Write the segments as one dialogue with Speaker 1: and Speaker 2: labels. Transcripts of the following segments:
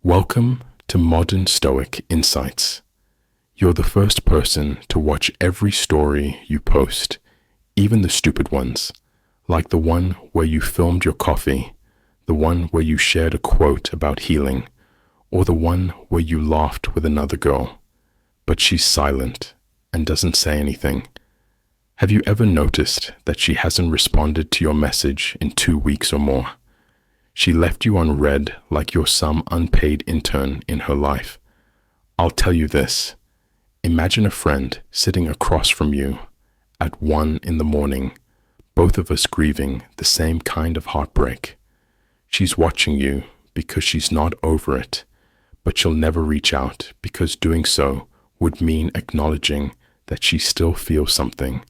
Speaker 1: Welcome to Modern Stoic Insights. You're the first person to watch every story you post, even the stupid ones, like the one where you filmed your coffee, the one where you shared a quote about healing, or the one where you laughed with another girl. But she's silent and doesn't say anything. Have you ever noticed that she hasn't responded to your message in 2 weeks or more? She left you on red like you're some unpaid intern in her life. I'll tell you this. Imagine a friend sitting across from you at 1 in the morning, both of us grieving the same kind of heartbreak. She's watching you because she's not over it, but she'll never reach out because doing so would mean acknowledging that she still feels something.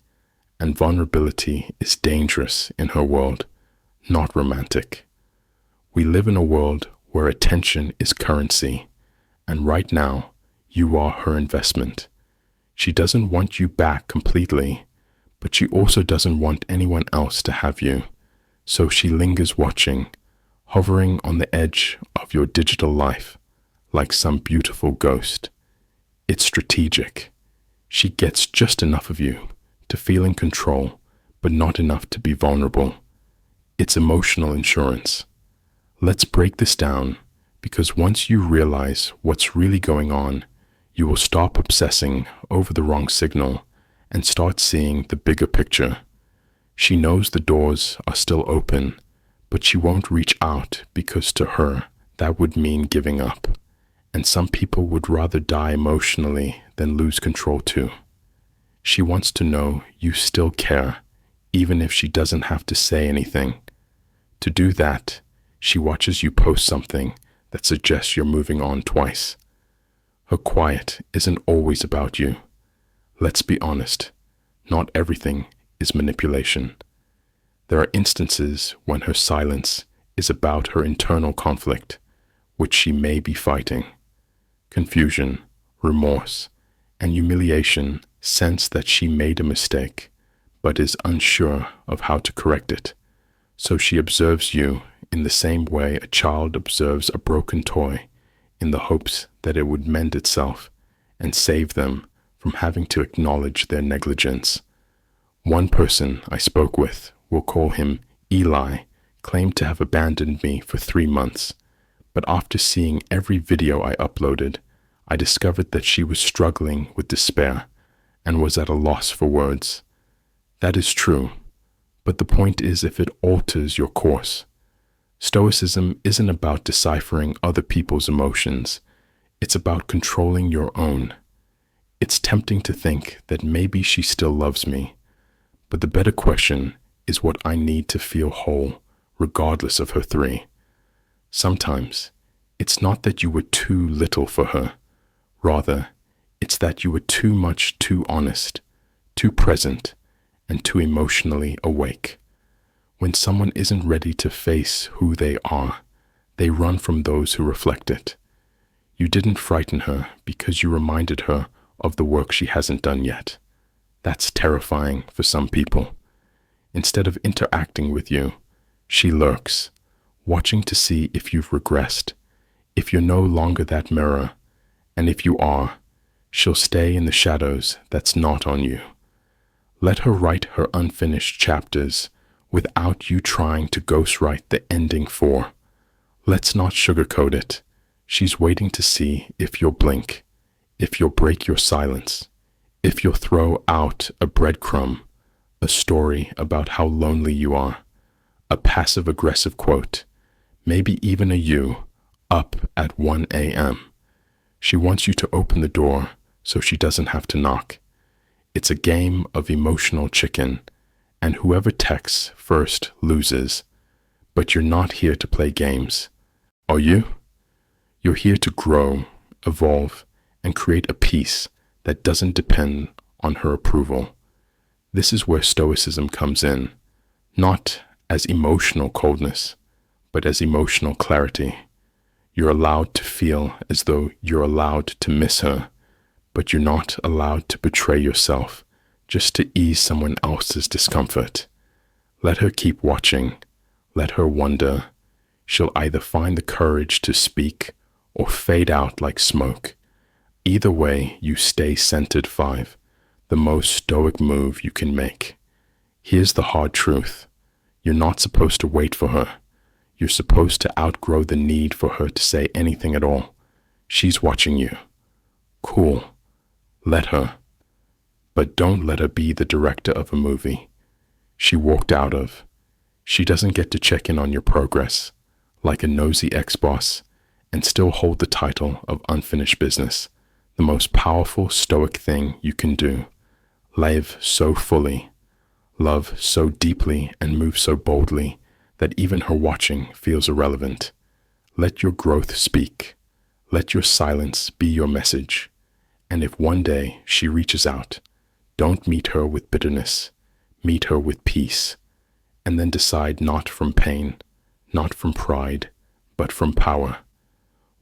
Speaker 1: And vulnerability is dangerous in her world, not romantic. We live in a world where attention is currency, and right now, you are her investment. She doesn't want you back completely, but she also doesn't want anyone else to have you, so she lingers watching, hovering on the edge of your digital life, like some beautiful ghost. It's strategic. She gets just enough of you to feel in control, but not enough to be vulnerable. It's emotional insurance. Let's break this down, because once you realize what's really going on, you will stop obsessing over the wrong signal and start seeing the bigger picture. She knows the doors are still open, but she won't reach out because to her, that would mean giving up. And some people would rather die emotionally than lose control too. She wants to know you still care, even if she doesn't have to say anything. To do that, she watches you post something that suggests you're moving on twice. Her quiet isn't always about you. Let's be honest, not everything is manipulation. There are instances when her silence is about her internal conflict, which she may be fighting. Confusion, remorse, and humiliation sense that she made a mistake, but is unsure of how to correct it. So she observes you in the same way a child observes a broken toy, in the hopes that it would mend itself and save them from having to acknowledge their negligence. One person I spoke with, we'll call him Eli, claimed to have abandoned me for 3 months, but after seeing every video I uploaded, I discovered that she was struggling with despair and was at a loss for words. That is true, but the point is if it alters your course. Stoicism isn't about deciphering other people's emotions. It's about controlling your own. It's tempting to think that maybe she still loves me, but the better question is what I need to feel whole, regardless of her 3. Sometimes, it's not that you were too little for her. Rather, it's that you were too much too honest, too present, and too emotionally awake. When someone isn't ready to face who they are, they run from those who reflect it. You didn't frighten her because you reminded her of the work she hasn't done yet. That's terrifying for some people. Instead of interacting with you, she lurks, watching to see if you've regressed, if you're no longer that mirror, and if you are, she'll stay in the shadows that's not on you. Let her write her unfinished chapters without you trying to ghostwrite the ending for. Let's not sugarcoat it. She's waiting to see if you'll blink, if you'll break your silence, if you'll throw out a breadcrumb, a story about how lonely you are, a passive-aggressive quote, maybe even a you up at 1 a.m. She wants you to open the door so she doesn't have to knock. It's a game of emotional chicken, and whoever texts first loses. But you're not here to play games, are you? You're here to grow, evolve, and create a peace that doesn't depend on her approval. This is where Stoicism comes in, not as emotional coldness, but as emotional clarity. You're allowed to feel as though you're allowed to miss her, but you're not allowed to betray yourself just to ease someone else's discomfort. Let her keep watching. Let her wonder. She'll either find the courage to speak or fade out like smoke. Either way, you stay centered. 5. The most stoic move you can make. Here's the hard truth. You're not supposed to wait for her. You're supposed to outgrow the need for her to say anything at all. She's watching you. Cool. Let her. But don't let her be the director of a movie she walked out of. She doesn't get to check in on your progress like a nosy ex-boss and still hold the title of unfinished business. The most powerful stoic thing you can do. Live so fully, love so deeply, and move so boldly that even her watching feels irrelevant. Let your growth speak. Let your silence be your message. And if one day she reaches out, don't meet her with bitterness. Meet her with peace. And then decide not from pain, not from pride, but from power.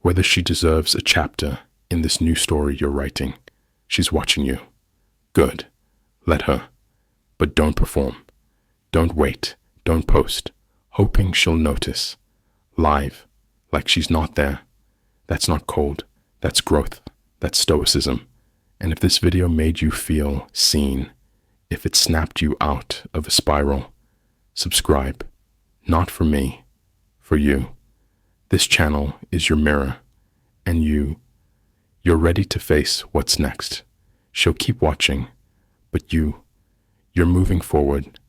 Speaker 1: Whether she deserves a chapter in this new story you're writing. She's watching you. Good. Let her. But don't perform. Don't wait. Don't post, hoping she'll notice. Live, like she's not there. That's not cold. That's growth. That's stoicism. And if this video made you feel seen, if it snapped you out of a spiral, subscribe. Not for me, for you. This channel is your mirror, and you're ready to face what's next. She'll keep watching, but you're moving forward,